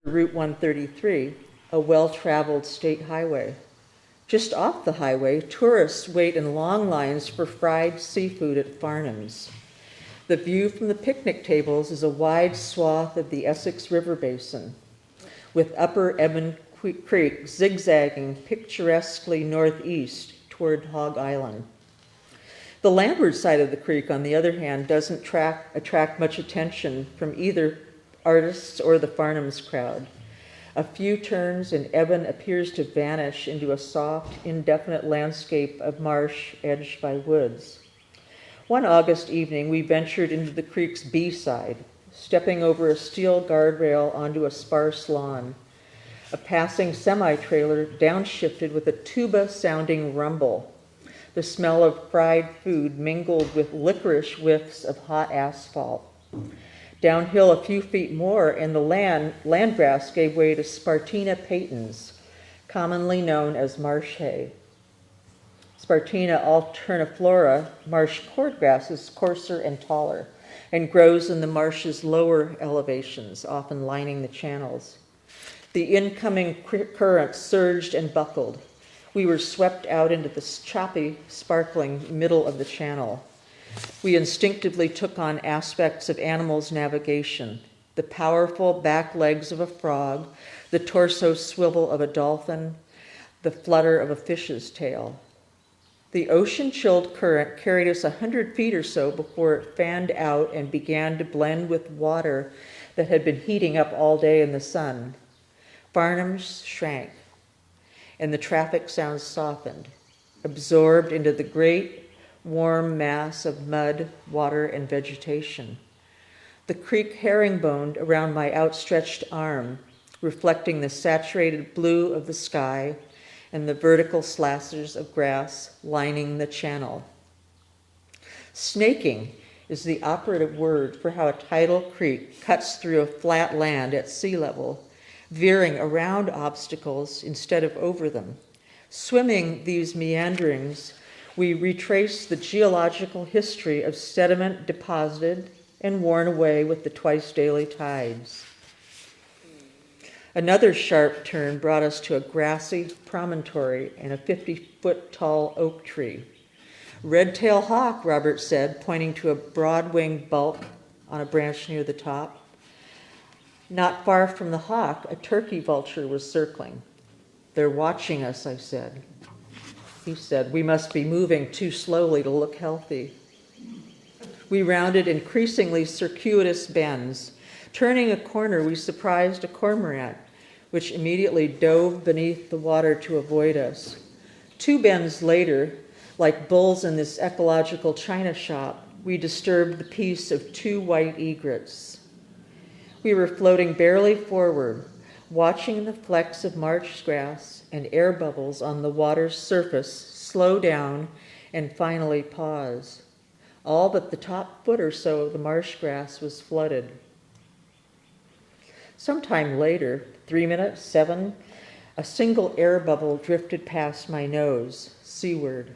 Route 133, a well-traveled state highway. Just off the highway, tourists wait in long lines for fried seafood at Farnham's. The view from the picnic tables is a wide swath of the Essex River Basin, with Upper Ebon Creek zigzagging picturesquely northeast toward Hog Island. The landward side of the creek, on the other hand, doesn't attract much attention from either artists or the Farnham's crowd. A few turns and Ebon appears to vanish into a soft, indefinite landscape of marsh edged by woods. One August evening, we ventured into the creek's B side, stepping over a steel guardrail onto a sparse lawn. A passing semi-trailer downshifted with a tuba-sounding rumble. The smell of fried food mingled with licorice whiffs of hot asphalt. Downhill a few feet more, and the landgrass gave way to Spartina patens, commonly known as marsh hay. Spartina alterniflora, marsh cordgrass, is coarser and taller and grows in the marsh's lower elevations, often lining the channels. The incoming current surged and buckled. We were swept out into the choppy, sparkling middle of the channel. We instinctively took on aspects of animals' navigation, the powerful back legs of a frog, the torso swivel of a dolphin, the flutter of a fish's tail. The ocean-chilled current carried us 100 feet or so before it fanned out and began to blend with water that had been heating up all day in the sun. Farnham's shrank, and the traffic sounds softened, absorbed into the great, warm mass of mud, water, and vegetation. The creek herringboned around my outstretched arm, reflecting the saturated blue of the sky and the vertical slashers of grass lining the channel. Snaking is the operative word for how a tidal creek cuts through a flat land at sea level, veering around obstacles instead of over them. Swimming these meanderings, we retrace the geological history of sediment deposited and worn away with the twice-daily tides. Another sharp turn brought us to a grassy promontory and a 50-foot-tall oak tree. Red-tailed hawk, Robert said, pointing to a broad-winged bulk on a branch near the top. Not far from the hawk, a turkey vulture was circling. "They're watching us," I said. He said, "We must be moving too slowly to look healthy." We rounded increasingly circuitous bends. Turning a corner, we surprised a cormorant, which immediately dove beneath the water to avoid us. 2 bends later, like bulls in this ecological china shop, we disturbed the peace of 2 white egrets. We were floating barely forward, watching the flecks of marsh grass and air bubbles on the water's surface slow down and finally pause. All but the top foot or so of the marsh grass was flooded. Sometime later, 3 minutes, 7, a single air bubble drifted past my nose, seaward.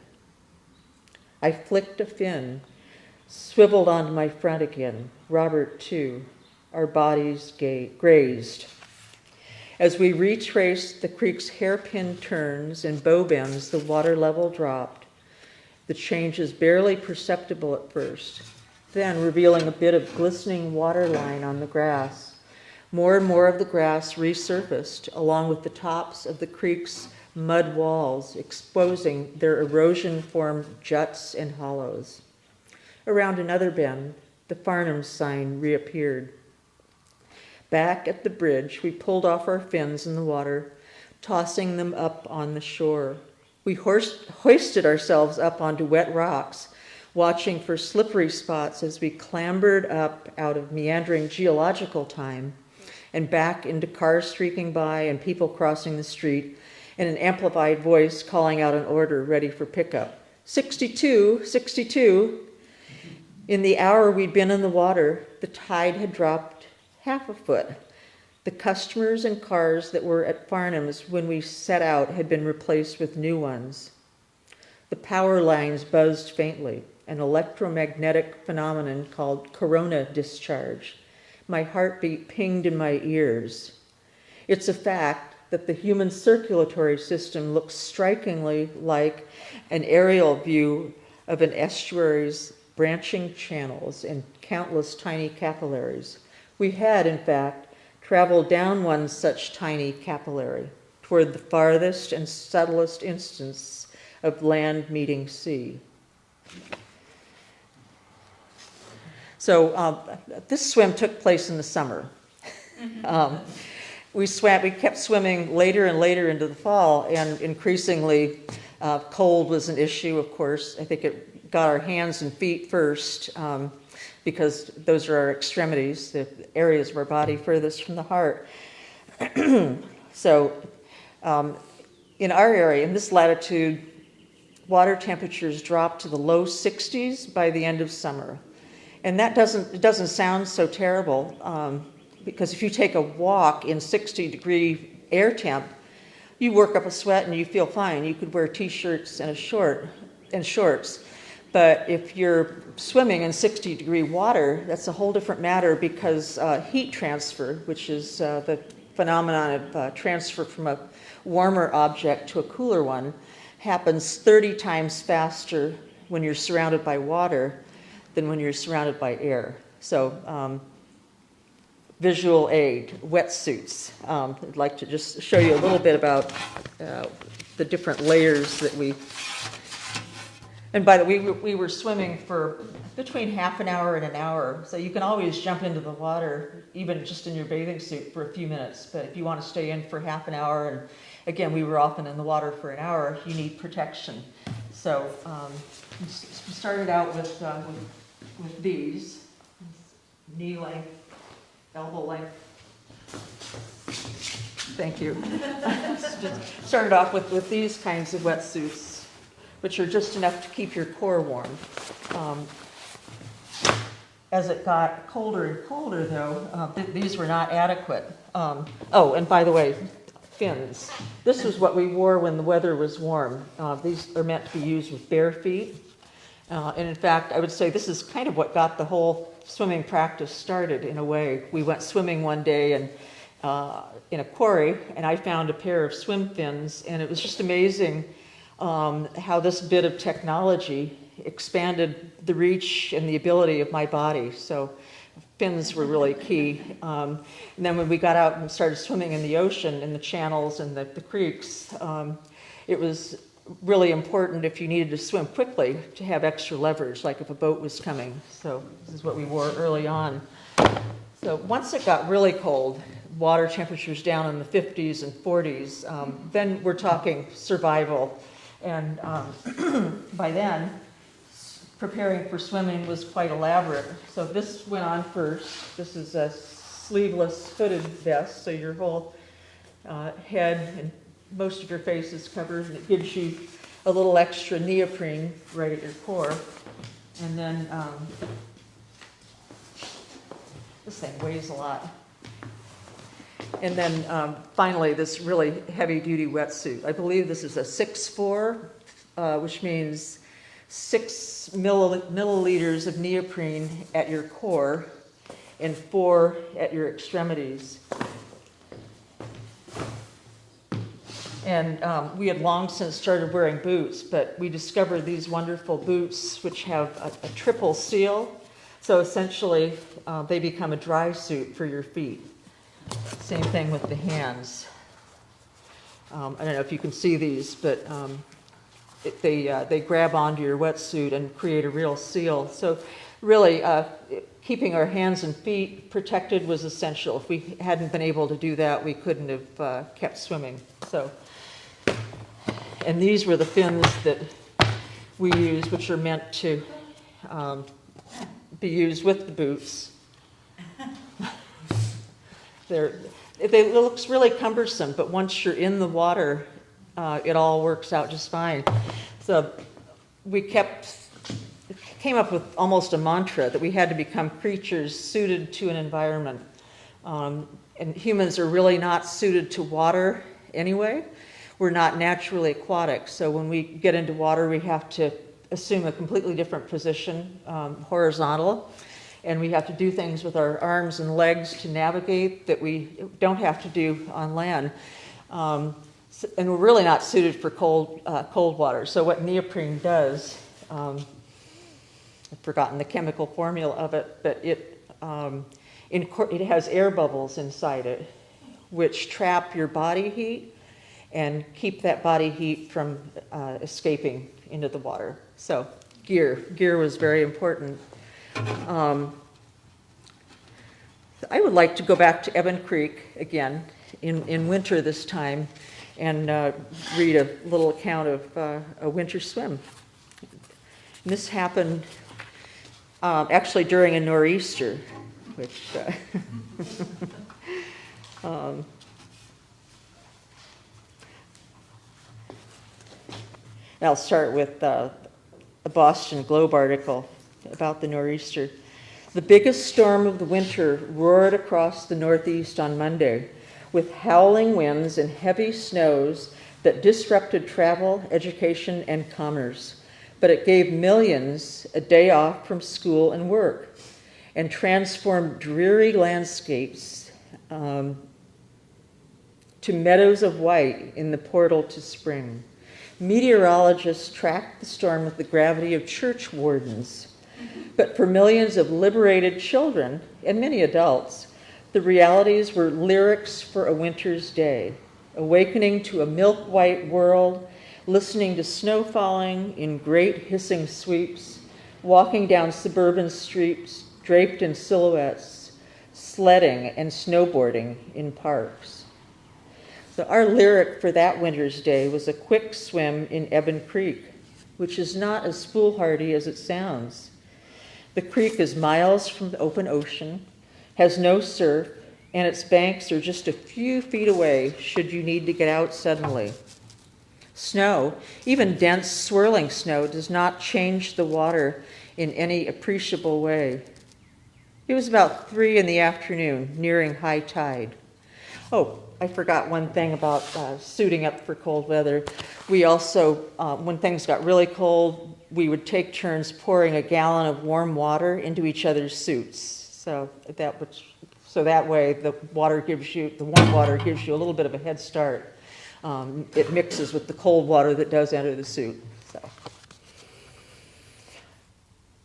I flicked a fin, swiveled onto my front again, Robert too. Our bodies grazed. As we retraced the creek's hairpin turns and bow bends, the water level dropped. The changes barely perceptible at first, then revealing a bit of glistening water line on the grass. More and more of the grass resurfaced, along with the tops of the creek's mud walls, exposing their erosion-formed juts and hollows. Around another bend, the Farnham's sign reappeared. Back at the bridge, we pulled off our fins in the water, tossing them up on the shore. We hoisted ourselves up onto wet rocks, watching for slippery spots as we clambered up out of meandering geological time and back into cars streaking by and people crossing the street, and an amplified voice calling out an order ready for pickup. 62, 62. In the hour we'd been in the water, the tide had dropped half a foot. The customers and cars that were at Farnham's when we set out had been replaced with new ones. The power lines buzzed faintly, an electromagnetic phenomenon called corona discharge. My heartbeat pinged in my ears. It's a fact that the human circulatory system looks strikingly like an aerial view of an estuary's branching channels and countless tiny capillaries. We had, in fact, traveled down one such tiny capillary toward the farthest and subtlest instance of land meeting sea. So this swim took place in the summer. We kept swimming later and later into the fall, and increasingly cold was an issue, of course. I think it got our hands and feet first, because those are our extremities, the areas of our body furthest from the heart. So in our area, in this latitude, water temperatures dropped to the low 60s by the end of summer. And that doesn't sound so terrible, because if you take a walk in 60-degree air temp, you work up a sweat and you feel fine. You could wear t-shirts and shorts. But if you're swimming in 60-degree water, that's a whole different matter, because heat transfer, which is the phenomenon of transfer from a warmer object to a cooler one, happens 30 times faster when you're surrounded by water than when you're surrounded by air. So visual aid, wetsuits. I'd like to just show you a little bit about the different layers that we... And by the way, we were swimming for between half an hour and an hour, so you can always jump into the water, even just in your bathing suit, for a few minutes. But if you want to stay in for half an hour, and again, we were often in the water for an hour, you need protection. So we started out with these, knee length, elbow length. Thank you. Just started off with these kinds of wetsuits, which are just enough to keep your core warm. As it got colder and colder, though, these were not adequate. Oh, and by the way, fins. This was what we wore when the weather was warm. These are meant to be used with bare feet. And in fact, I would say this is kind of what got the whole swimming practice started, in a way. We went swimming one day and in a quarry, and I found a pair of swim fins, and it was just amazing how this bit of technology expanded the reach and the ability of my body. So fins were really key. And then when we got out and started swimming in the ocean, in the channels and the creeks, it was really important, if you needed to swim quickly, to have extra leverage, like if a boat was coming. So this is what we wore early on. So once it got really cold, water temperatures down in the 50s and 40s, then we're talking survival. And by then, preparing for swimming was quite elaborate. So this went on first. This is a sleeveless hooded vest, so your whole head and most of your face is covered, and it gives you a little extra neoprene right at your core. And then this thing weighs a lot. And then finally, this really heavy-duty wetsuit. I believe this is a 6'4", which means 6 milliliters of neoprene at your core and 4 at your extremities. And we had long since started wearing boots, but we discovered these wonderful boots which have a triple seal. So essentially, they become a dry suit for your feet. Same thing with the hands. I don't know if you can see these, but they grab onto your wetsuit and create a real seal. So really, keeping our hands and feet protected was essential. If we hadn't been able to do that, we couldn't have kept swimming. So, and these were the fins that we use, which are meant to be used with the boots. It looks really cumbersome, but once you're in the water, it all works out just fine. So we came up with almost a mantra that we had to become creatures suited to an environment. And humans are really not suited to water anyway. We're not naturally aquatic, so when we get into water, we have to assume a completely different position, horizontal. and we have to do things with our arms and legs to navigate that we don't have to do on land. And we're really not suited for cold water. So what neoprene does, I've forgotten the chemical formula of it, but it has air bubbles inside it, which trap your body heat and keep that body heat from escaping into the water. So gear was very important. I would like to go back to Ebon Creek again in winter this time and read a little account of a winter swim. And this happened actually during a nor'easter, which I'll start with a Boston Globe article about the nor'easter. The biggest storm of the winter roared across the Northeast on Monday, with howling winds and heavy snows that disrupted travel, education, and commerce. But it gave millions a day off from school and work and transformed dreary landscapes to meadows of white in the portal to spring. Meteorologists tracked the storm with the gravity of church wardens. But for millions of liberated children, and many adults, the realities were lyrics for a winter's day, awakening to a milk-white world, listening to snow falling in great hissing sweeps, walking down suburban streets draped in silhouettes, sledding and snowboarding in parks. So our lyric for that winter's day was a quick swim in Ebon Creek, which is not as foolhardy as it sounds. The creek is miles from the open ocean, has no surf, and its banks are just a few feet away should you need to get out suddenly. Snow, even dense swirling snow, does not change the water in any appreciable way. It was about 3 p.m, nearing high tide. Oh, I forgot one thing about suiting up for cold weather. We also, when things got really cold, we would take turns pouring a gallon of warm water into each other's suits. So that way the warm water gives you a little bit of a head start. It mixes with the cold water that does enter the suit. So.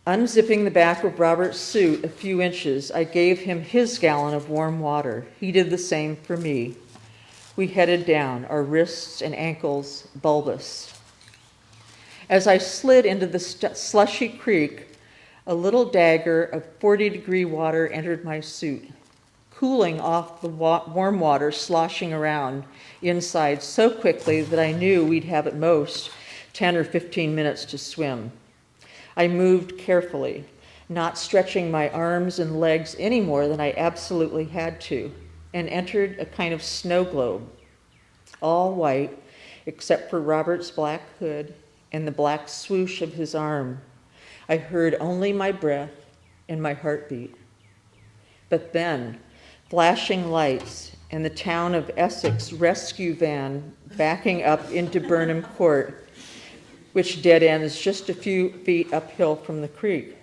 Unzipping the back of Robert's suit a few inches, I gave him his gallon of warm water. He did the same for me. We headed down, our wrists and ankles bulbous. As I slid into the slushy creek, a little dagger of 40-degree water entered my suit, cooling off the warm water sloshing around inside so quickly that I knew we'd have at most 10 or 15 minutes to swim. I moved carefully, not stretching my arms and legs any more than I absolutely had to, and entered a kind of snow globe, all white except for Robert's black hood and the black swoosh of his arm. I heard only my breath and my heartbeat. But then, flashing lights and the town of Essex rescue van backing up into Burnham Court, which dead ends just a few feet uphill from the creek.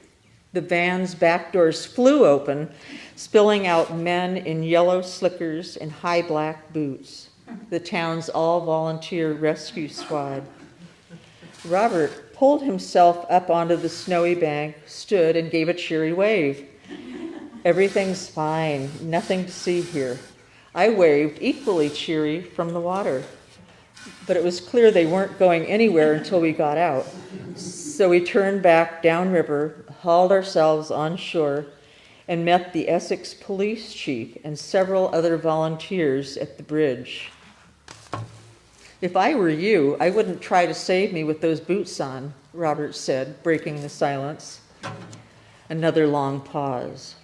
The van's back doors flew open, spilling out men in yellow slickers and high black boots, the town's all-volunteer rescue squad. Robert pulled himself up onto the snowy bank, stood, and gave a cheery wave. Everything's fine, nothing to see here. I waved, equally cheery, from the water. But it was clear they weren't going anywhere until we got out. So we turned back downriver, hauled ourselves on shore, and met the Essex police chief and several other volunteers at the bridge. If I were you, I wouldn't try to save me with those boots on, Robert said, breaking the silence. Another long pause.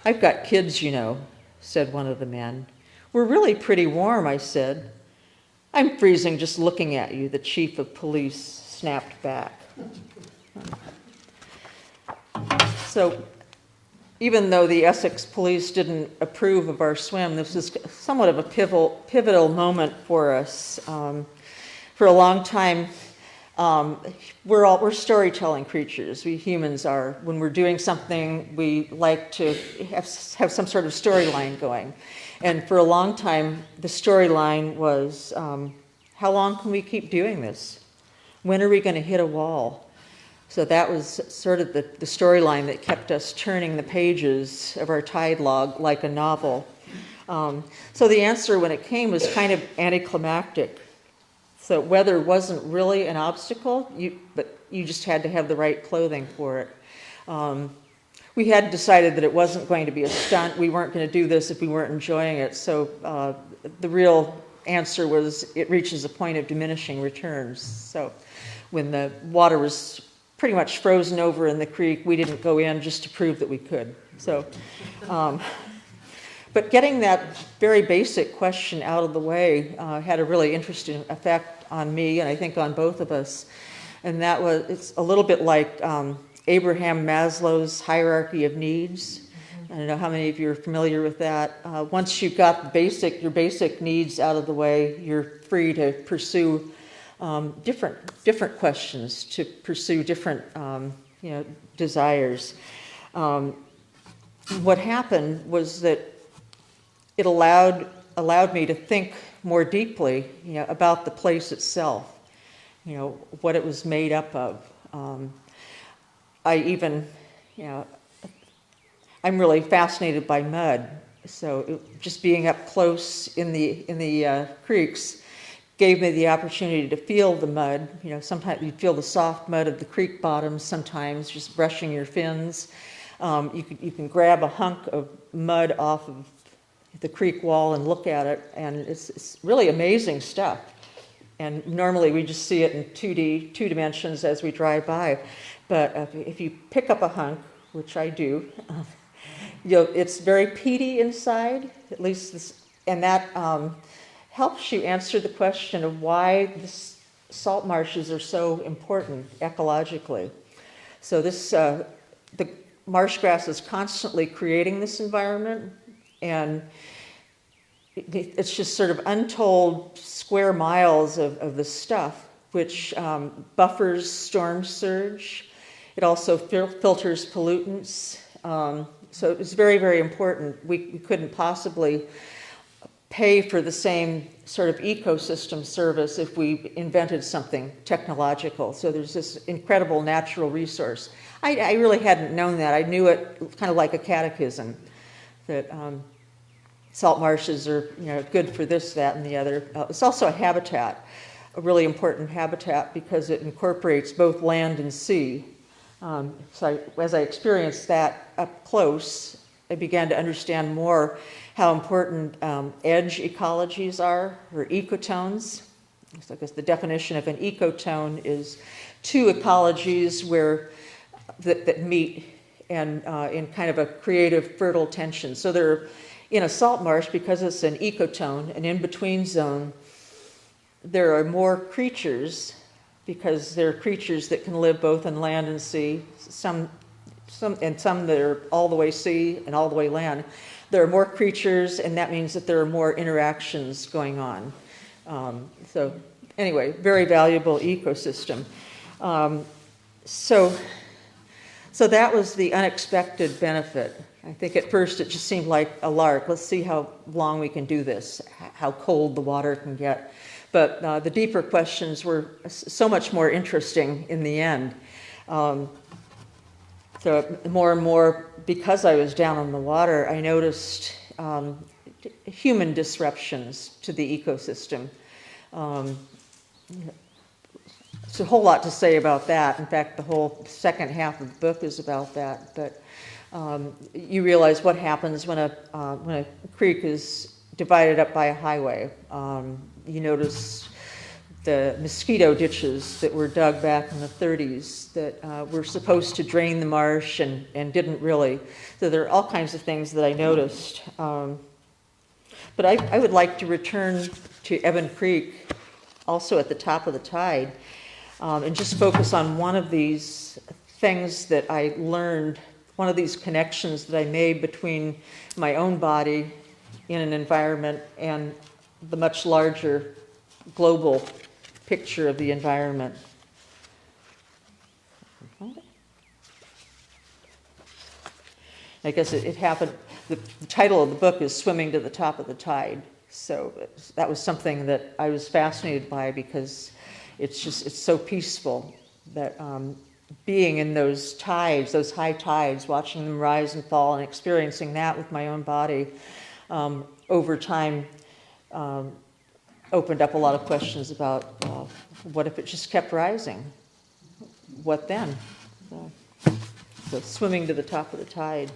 I've got kids, you know, said one of the men. We're really pretty warm, I said. I'm freezing just looking at you, the chief of police snapped back. So even though the Essex police didn't approve of our swim, this was somewhat of a pivotal moment for us. For a long time, we're storytelling creatures. We humans are. When we're doing something, we like to have some sort of storyline going. And for a long time, the storyline was, how long can we keep doing this? When are we going to hit a wall? So that was sort of the storyline that kept us turning the pages of our tide log like a novel. So the answer when it came was kind of anticlimactic. So weather wasn't really an obstacle, but you just had to have the right clothing for it. We had decided that it wasn't going to be a stunt. We weren't going to do this if we weren't enjoying it. So the real answer was it reaches a point of diminishing returns. So when the water was pretty much frozen over in the creek, we didn't go in just to prove that we could. So, but getting that very basic question out of the way had a really interesting effect on me, and I think on both of us. And that was, it's a little bit like Abraham Maslow's hierarchy of needs. I don't know how many of you are familiar with that. Once you've got your basic needs out of the way, you're free to pursue different questions, to pursue different desires. What happened was that it allowed me to think more deeply, about the place itself, what it was made up of. I even, I'm really fascinated by mud. So just being up close in the creeks gave me the opportunity to feel the mud. Sometimes you feel the soft mud of the creek bottoms. Sometimes just brushing your fins. You can grab a hunk of mud off of the creek wall and look at it, and it's really amazing stuff. And normally we just see it in 2 dimensions as we drive by. But if you pick up a hunk, which I do, it's very peaty inside, at least this, and that helps you answer the question of why the salt marshes are so important ecologically. So the marsh grass is constantly creating this environment, and it's just sort of untold square miles of the stuff, which buffers storm surge. It also filters pollutants. So it's very, very important. We couldn't possibly pay for the same sort of ecosystem service if we invented something technological. So there's this incredible natural resource. I really hadn't known that. I knew it kind of like a catechism, that salt marshes are good for this, that, and the other. It's also a habitat, a really important habitat, because it incorporates both land and sea. So as I experienced that up close, I began to understand more how important edge ecologies are, or ecotones. So I guess the definition of an ecotone is 2 ecologies that meet and in kind of a creative, fertile tension. So they're in a salt marsh, because it's an ecotone, an in-between zone. There are more creatures, because there are creatures that can live both in land and sea. Some that are all the way sea and all the way land. There are more creatures, and that means that there are more interactions going on. So anyway, very valuable ecosystem. So that was the unexpected benefit. I think at first it just seemed like a lark. Let's see how long we can do this, how cold the water can get. But the deeper questions were so much more interesting in the end. So more and more, because I was down on the water, I noticed human disruptions to the ecosystem. There's a whole lot to say about that. In fact, the whole second half of the book is about that. But you realize what happens when a creek is divided up by a highway. You notice the mosquito ditches that were dug back in the 30s that were supposed to drain the marsh and didn't really. So there are all kinds of things that I noticed. But I would like to return to Evan Creek, also at the top of the tide, and just focus on one of these things that I learned, one of these connections that I made between my own body in an environment and the much larger global picture of the environment. I guess it happened, the title of the book is Swimming to the Top of the Tide. So that was something that I was fascinated by because it's so peaceful that being in those tides, those high tides, watching them rise and fall and experiencing that with my own body over time opened up a lot of questions about what if it just kept rising? What then? So swimming to the top of the tide.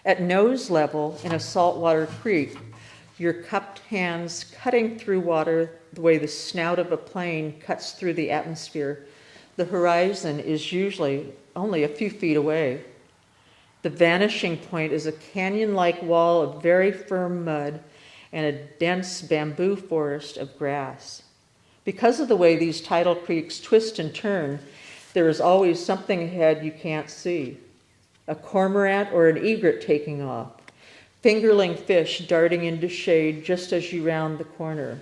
At nose level in a saltwater creek, your cupped hands cutting through water the way the snout of a plane cuts through the atmosphere. The horizon is usually only a few feet away. The vanishing point is a canyon-like wall of very firm mud and a dense bamboo forest of grass. Because of the way these tidal creeks twist and turn, there is always something ahead you can't see. A cormorant or an egret taking off, fingerling fish darting into shade just as you round the corner.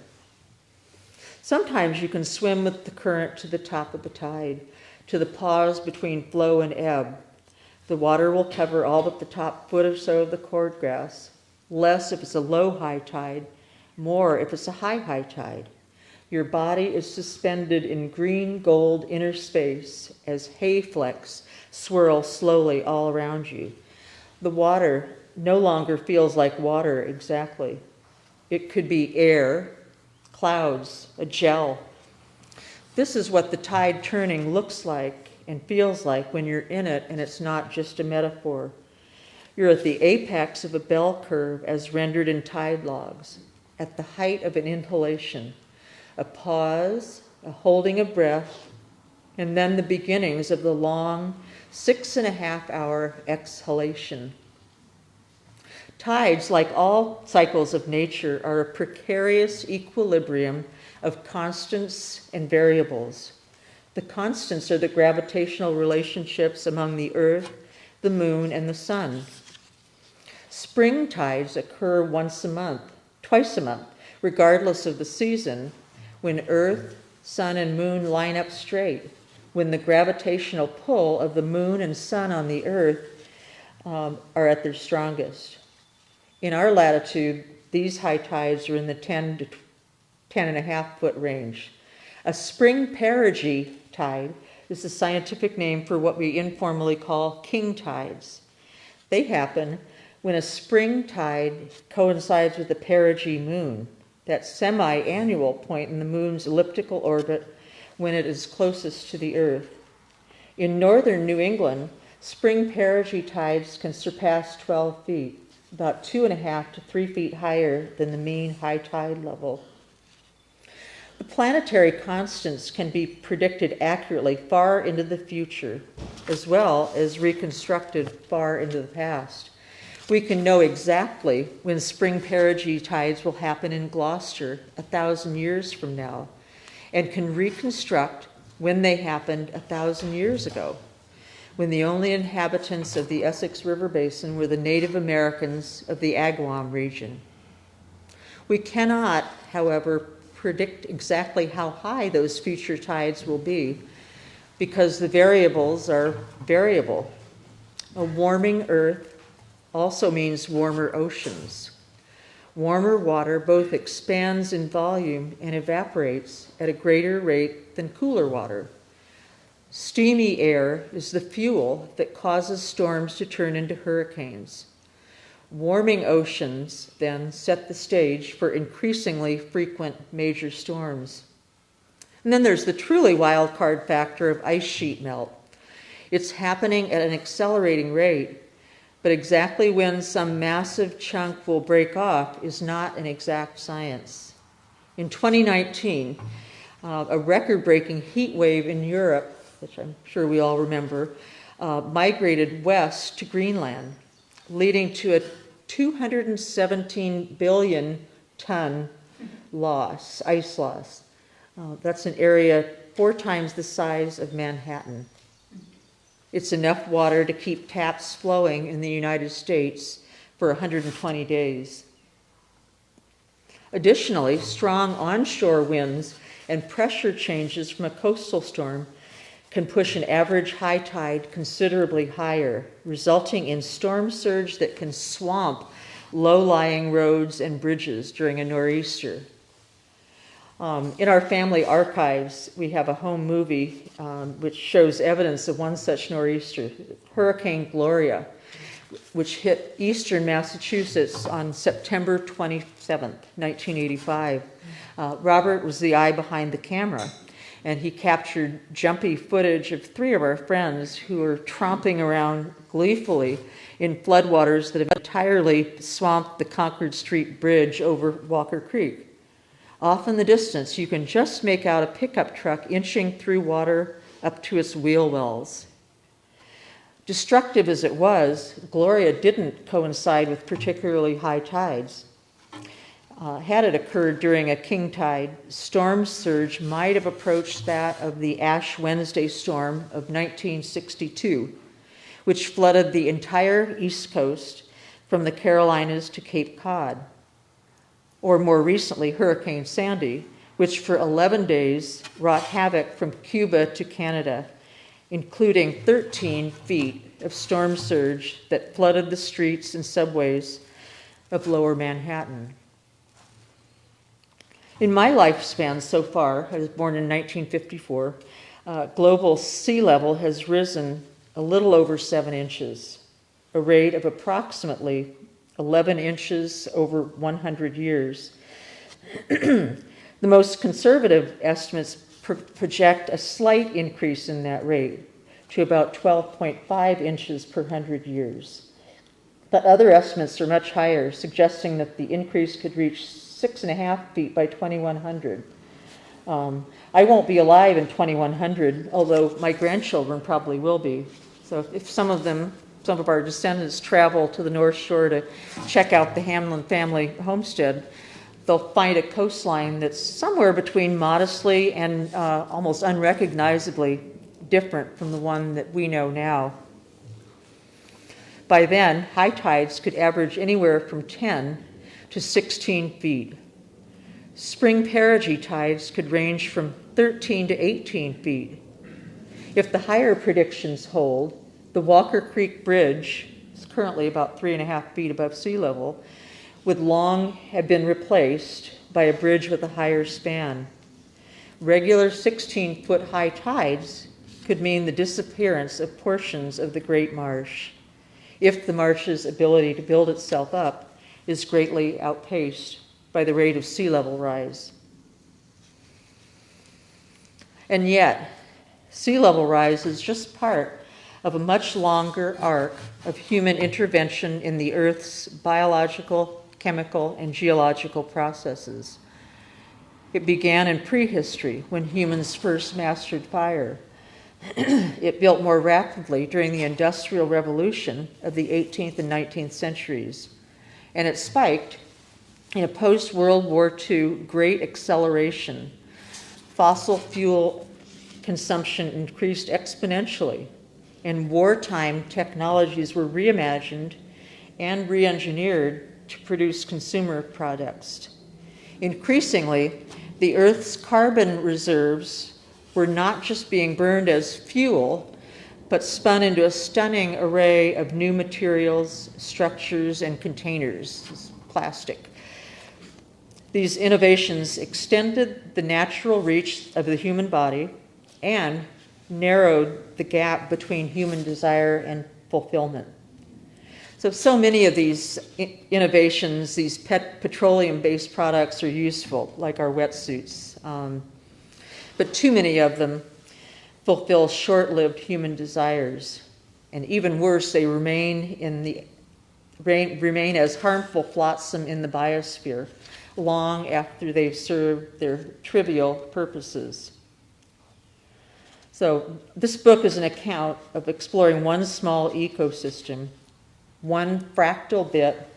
Sometimes you can swim with the current to the top of the tide, to the pause between flow and ebb. The water will cover all but the top foot or so of the cordgrass, less if it's a low high tide, more if it's a high tide. Your body is suspended in green-gold inner space as hay flecks swirl slowly all around you. The water no longer feels like water exactly. It could be air, clouds, a gel. This is what the tide turning looks like and feels like when you're in it, and it's not just a metaphor. You're at the apex of a bell curve as rendered in tide logs, at the height of an inhalation, a pause, a holding of breath, and then the beginnings of the long 6.5-hour exhalation. Tides, like all cycles of nature, are a precarious equilibrium of constants and variables. The constants are the gravitational relationships among the Earth, the Moon, and the Sun. Spring tides occur twice a month, regardless of the season, when Earth, Sun, and Moon line up straight, when the gravitational pull of the Moon and Sun on the Earth are at their strongest. In our latitude, these high tides are in the 10 to 10.5 foot range. A spring perigee tide is the scientific name for what we informally call king tides. They happen when a spring tide coincides with the perigee moon, that semi-annual point in the moon's elliptical orbit when it is closest to the Earth. In northern New England, spring perigee tides can surpass 12 feet, about 2.5 to 3 feet higher than the mean high tide level. The planetary constants can be predicted accurately far into the future, as well as reconstructed far into the past. We can know exactly when spring perigee tides will happen in Gloucester 1,000 years from now, and can reconstruct when they happened 1,000 years ago, when the only inhabitants of the Essex River Basin were the Native Americans of the Agawam region. We cannot, however, predict exactly how high those future tides will be because the variables are variable. A warming Earth also means warmer oceans. Warmer water both expands in volume and evaporates at a greater rate than cooler water. Steamy air is the fuel that causes storms to turn into hurricanes. Warming oceans then set the stage for increasingly frequent major storms. And then there's the truly wild card factor of ice sheet melt. It's happening at an accelerating rate, but exactly when some massive chunk will break off is not an exact science. In 2019, a record-breaking heat wave in Europe, which I'm sure we all remember, migrated west to Greenland, leading to a 217 billion ton ice loss. That's an area 4 times the size of Manhattan. It's enough water to keep taps flowing in the United States for 120 days. Additionally, strong onshore winds and pressure changes from a coastal storm can push an average high tide considerably higher, resulting in storm surge that can swamp low-lying roads and bridges during a nor'easter. In our family archives, we have a home movie which shows evidence of one such nor'easter, Hurricane Gloria, which hit eastern Massachusetts on September 27th, 1985. Robert was the eye behind the camera, and he captured jumpy footage of three of our friends who were tromping around gleefully in floodwaters that have entirely swamped the Concord Street Bridge over Walker Creek. Off in the distance, you can just make out a pickup truck inching through water up to its wheel wells. Destructive as it was, Gloria didn't coincide with particularly high tides. Had it occurred during a king tide, storm surge might have approached that of the Ash Wednesday storm of 1962, which flooded the entire East Coast from the Carolinas to Cape Cod. Or more recently, Hurricane Sandy, which for 11 days wrought havoc from Cuba to Canada, including 13 feet of storm surge that flooded the streets and subways of lower Manhattan. In my lifespan so far, I was born in 1954, global sea level has risen a little over 7 inches, a rate of approximately 11 inches over 100 years. The most conservative estimates project a slight increase in that rate to about 12.5 inches per 100 years. But other estimates are much higher, suggesting that the increase could reach 6.5 feet by 2100. I won't be alive in 2100, although my grandchildren probably will be. So if some of our descendants travel to the North Shore to check out the Hanlon family homestead, they'll find a coastline that's somewhere between modestly and almost unrecognizably different from the one that we know now. By then, high tides could average anywhere from 10 to 16 feet. Spring perigee tides could range from 13 to 18 feet. If the higher predictions hold, the Walker Creek Bridge is currently about 3.5 feet above sea level, would long have been replaced by a bridge with a higher span. Regular 16-foot high tides could mean the disappearance of portions of the Great Marsh, if the marsh's ability to build itself up is greatly outpaced by the rate of sea level rise. And yet, sea level rise is just part of a much longer arc of human intervention in the Earth's biological, chemical, and geological processes. It began in prehistory when humans first mastered fire. It built more rapidly during the Industrial Revolution of the 18th and 19th centuries, and it spiked in a post-World War II great acceleration. Fossil fuel consumption increased exponentially, and wartime technologies were reimagined and re-engineered to produce consumer products. Increasingly, the Earth's carbon reserves were not just being burned as fuel, but spun into a stunning array of new materials, structures, and containers, plastic. These innovations extended the natural reach of the human body and narrowed the gap between human desire and fulfillment. So many of these innovations, these petroleum-based products are useful, like our wetsuits. But too many of them fulfill short-lived human desires. And even worse, they remain as harmful flotsam in the biosphere long after they've served their trivial purposes. So this book is an account of exploring one small ecosystem, one fractal bit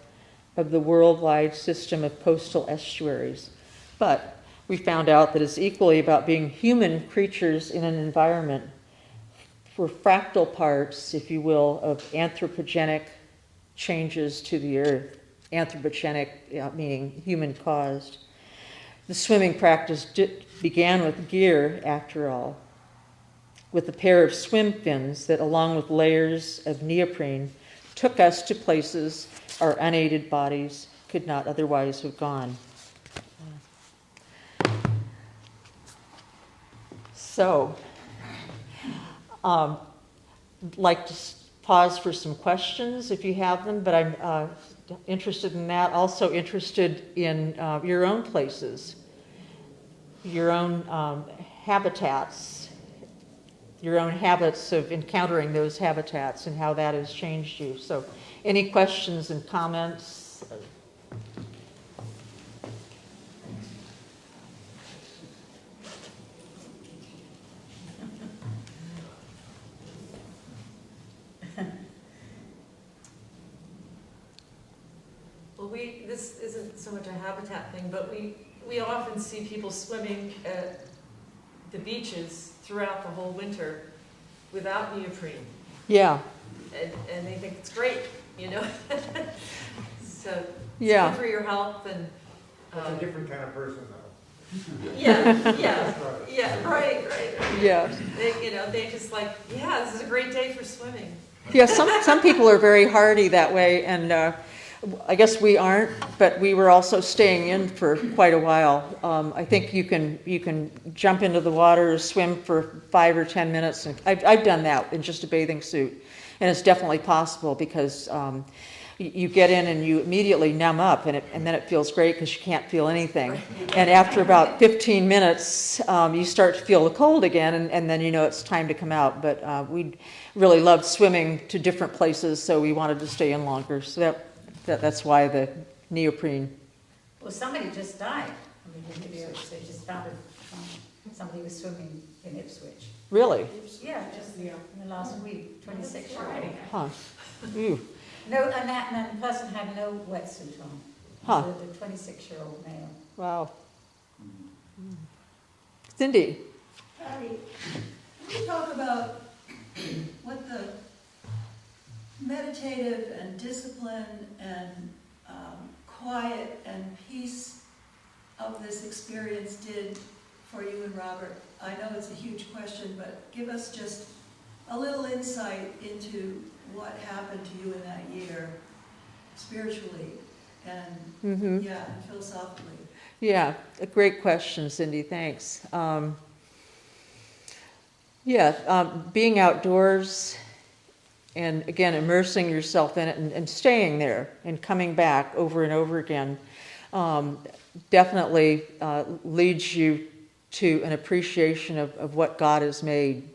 of the worldwide system of coastal estuaries. But we found out that it's equally about being human creatures in an environment for fractal parts, if you will, of anthropogenic changes to the earth. Anthropogenic meaning human-caused. The swimming practice began with gear, after all. with a pair of swim fins that, along with layers of neoprene, took us to places our unaided bodies could not otherwise have gone. So, I'd like to pause for some questions if you have them, but I'm interested in that. Also interested in your own places, your own habitats, your own habits of encountering those habitats and how that has changed you. So, any questions and comments? Well, this isn't so much a habitat thing, but we often see people swimming at the beaches throughout the whole winter without neoprene. Yeah. And they think it's great, you know? So it's Yeah. good for your health and... That's a different kind of person, though. Yeah, right. Yeah. They just like, yeah, this is a great day for swimming. Yeah, some people are very hardy that way, and I guess we aren't, but we were also staying in for quite a while. I think you can jump into the water, swim for 5 or 10 minutes, and I've done that in just a bathing suit, and it's definitely possible because you get in and you immediately numb up, and then it feels great because you can't feel anything. And after about 15 minutes, you start to feel the cold again, and then you know it's time to come out. But we really loved swimming to different places, so we wanted to stay in longer. So that's why the neoprene. Well, somebody just died. They just found it. Somebody was swimming in Ipswich. Really? Yeah, just in the last week, 26-year-old. Huh. Ooh. No, and the person had no wetsuit on. Huh. The 26-year-old male. Wow. Cindy. Patty, can you talk about what the meditative and discipline and quiet and peace of this experience did for you and Robert? I know it's a huge question, but give us just a little insight into what happened to you in that year, spiritually and and philosophically. Yeah, a great question, Cindy. Thanks. Being outdoors and again immersing yourself in it and staying there and coming back over and over again definitely leads you to an appreciation of what God has made.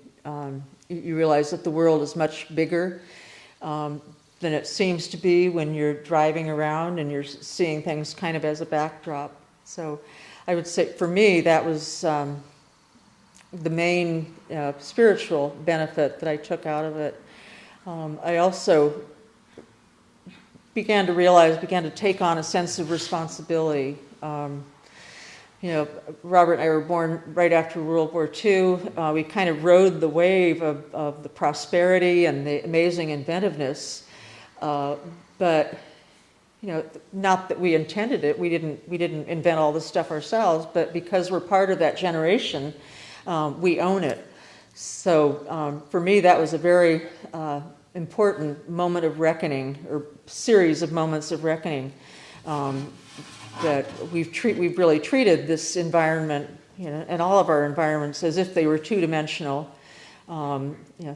You realize that the world is much bigger than it seems to be when you're driving around and you're seeing things kind of as a backdrop. So I would say for me that was the main spiritual benefit that I took out of it. I also began to take on a sense of responsibility. Robert and I were born right after World War II. We kind of rode the wave of the prosperity and the amazing inventiveness, but not that we intended it. We didn't invent all this stuff ourselves, but because we're part of that generation, we own it. So for me, that was a very important moment of reckoning, or series of moments of reckoning. That we've really treated this environment, and all of our environments, as if they were two-dimensional.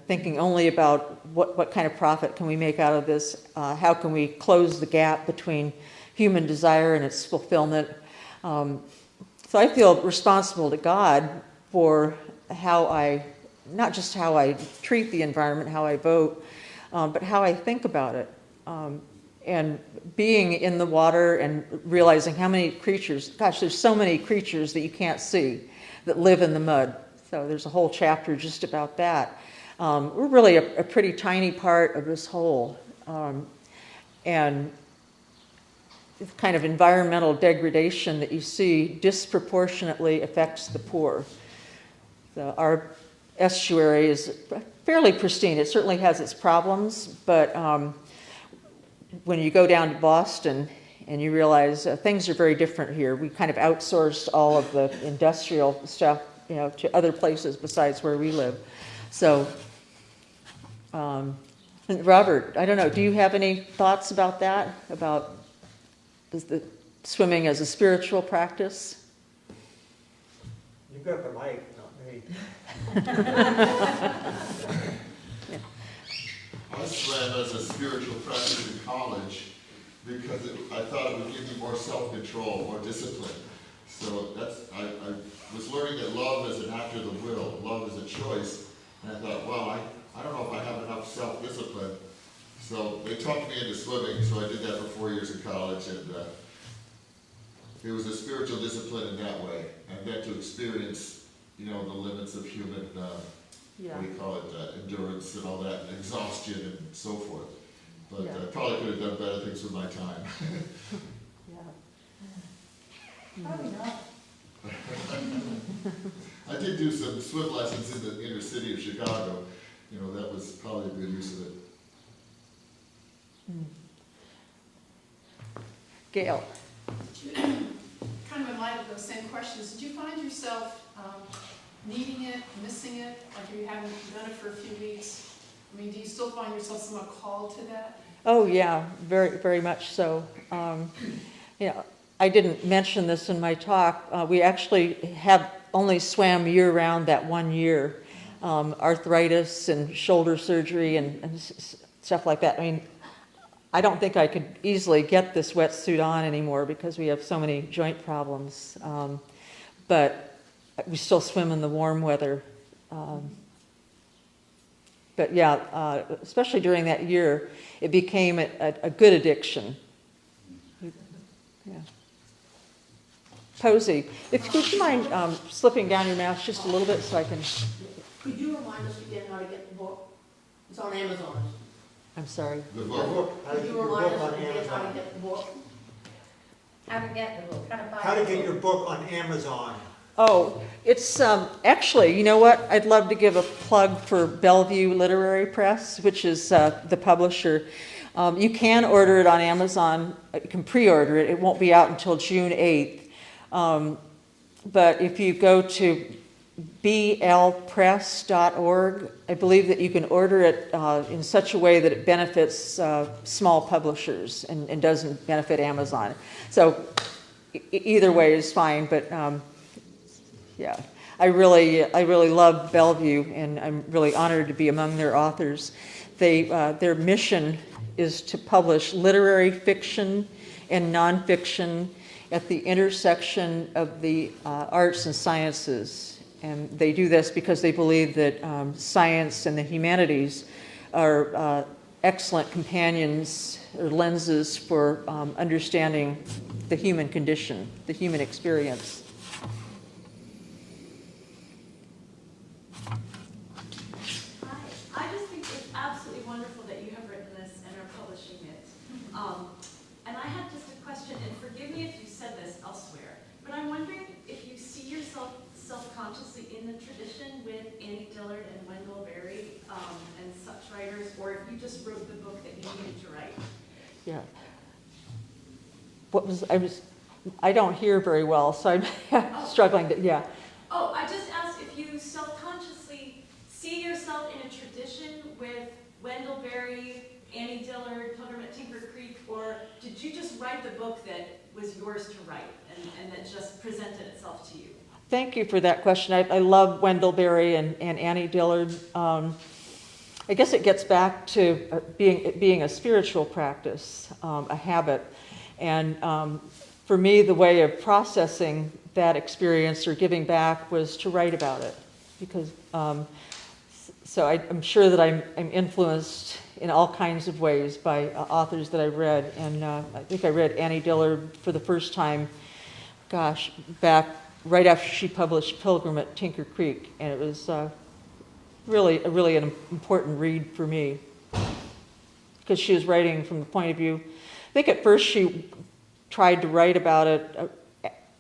Thinking only about what kind of profit can we make out of this? How can we close the gap between human desire and its fulfillment? So I feel responsible to God for not just how I treat the environment, how I vote, but how I think about it. And being in the water and realizing how many creatures, there's so many creatures that you can't see that live in the mud. So there's a whole chapter just about that. We're really a pretty tiny part of this whole. And the kind of environmental degradation that you see disproportionately affects the poor. So our estuary is fairly pristine. It certainly has its problems, but when you go down to Boston and you realize things are very different here. We kind of outsourced all of the industrial stuff, to other places besides where we live. So, and Robert, I don't know, do you have any thoughts about that? About the swimming as a spiritual practice? You've got the mic, not me. I swam as a spiritual practice in college because I thought it would give me more self-control, more discipline. So I was learning that love is an act of the will, love is a choice. And I thought, well, I don't know if I have enough self-discipline. So they talked me into swimming, so I did that for 4 years in college, and it was a spiritual discipline in that way. And then to experience, the limits of human, Yeah. what do you call it, endurance and all that, and exhaustion and so forth. But Yeah. I probably could have done better things with my time. Probably not. I did do some swim lessons in the inner city of Chicago. That was probably a good use of it. Gail? Kind of in light of those same questions, did you find yourself needing it, missing it, like you haven't done it for a few weeks? I mean, do you still find yourself somewhat called to that? Oh, yeah, very, very much so. I didn't mention this in my talk. We actually have only swam year-round that 1 year. Arthritis and shoulder surgery and stuff like that. I mean, I don't think I could easily get this wetsuit on anymore because we have so many joint problems. But we still swim in the warm weather. But yeah, especially during that year, it became a good addiction. Yeah. Posey, would you mind slipping down your mask just a little bit so I can... Could you remind us again how to get the book? It's on Amazon. I'm sorry. The The book, book, how to Could get you your remind book us on again how to Amazon. get the book? How to get the book, how to buy How to the get book. your book on Amazon. Oh, it's actually, you know what? I'd love to give a plug for Bellevue Literary Press, which is the publisher. You can order it on Amazon. You can pre-order it. It won't be out until June 8th. But if you go to blpress.org, I believe that you can order it in such a way that it benefits small publishers and doesn't benefit Amazon. So either way is fine, but yeah, I really love Bellevue, and I'm really honored to be among their authors. Their mission is to publish literary fiction and nonfiction at the intersection of the arts and sciences. And they do this because they believe that science and the humanities are excellent companions or lenses for understanding the human condition, the human experience. Hi. I just think it's absolutely wonderful that you have written this and are publishing it. And I had just a question, and forgive me if you said this elsewhere, but I'm wondering if you see yourself self-consciously in the tradition with Annie Dillard and Wendell Berry and such writers, or if you just wrote the book that you needed to write. Yeah. I don't hear very well, so I'm struggling to, yeah. Oh, I just asked if you self-consciously see yourself in a tradition with Wendell Berry, Annie Dillard, Pilgrim at Tinker Creek, or did you just write the book that was yours to write and that just presented itself to you? Thank you for that question. I love Wendell Berry and Annie Dillard. I guess it gets back to being a spiritual practice, a habit. And for me, the way of processing that experience or giving back was to write about it. Because, so I'm sure that I'm influenced in all kinds of ways by authors that I've read. And I think I read Annie Dillard for the first time, gosh, back right after she published Pilgrim at Tinker Creek. And it was really an important read for me. Because she was writing from the point of view, I think at first she tried to write about it,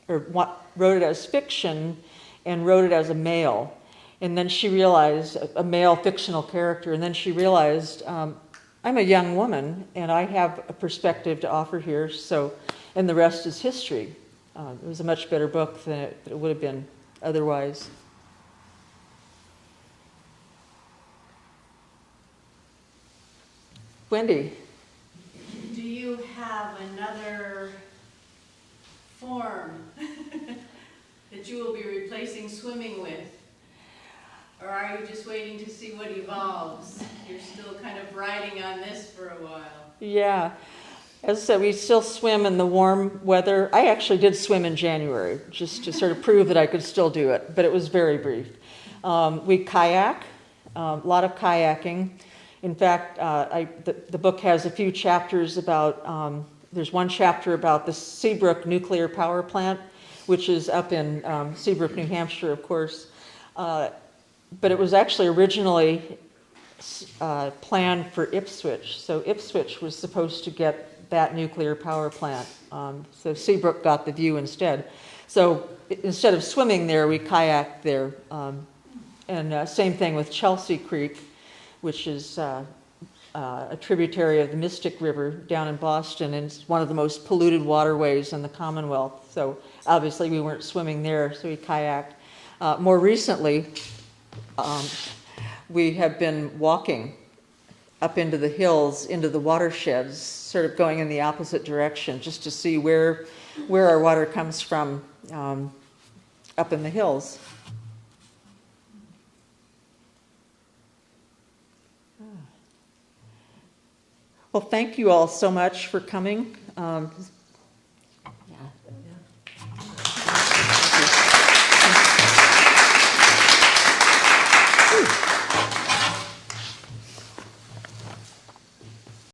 wrote it as fiction and wrote it as a male. And then she realized, a male fictional character, and then she realized, I'm a young woman and I have a perspective to offer here, and the rest is history. It was a much better book than it would have been otherwise. Wendy? Do you have another form that you will be replacing swimming with? Or are you just waiting to see what evolves? You're still kind of riding on this for a while. Yeah. As I said, we still swim in the warm weather. I actually did swim in January, just to sort of prove that I could still do it, but it was very brief. We kayak, a lot of kayaking. In fact, the book has a few chapters about, there's one chapter about the Seabrook nuclear power plant, which is up in Seabrook, New Hampshire, of course. But it was actually originally planned for Ipswich. So Ipswich was supposed to get that nuclear power plant. So Seabrook got the view instead. So instead of swimming there, we kayaked there. And same thing with Chelsea Creek, which is a tributary of the Mystic River down in Boston, and it's one of the most polluted waterways in the Commonwealth. So obviously we weren't swimming there, so we kayaked. More recently, we have been walking up into the hills, into the watersheds, sort of going in the opposite direction, just to see where our water comes from up in the hills. Well, thank you all so much for coming. It's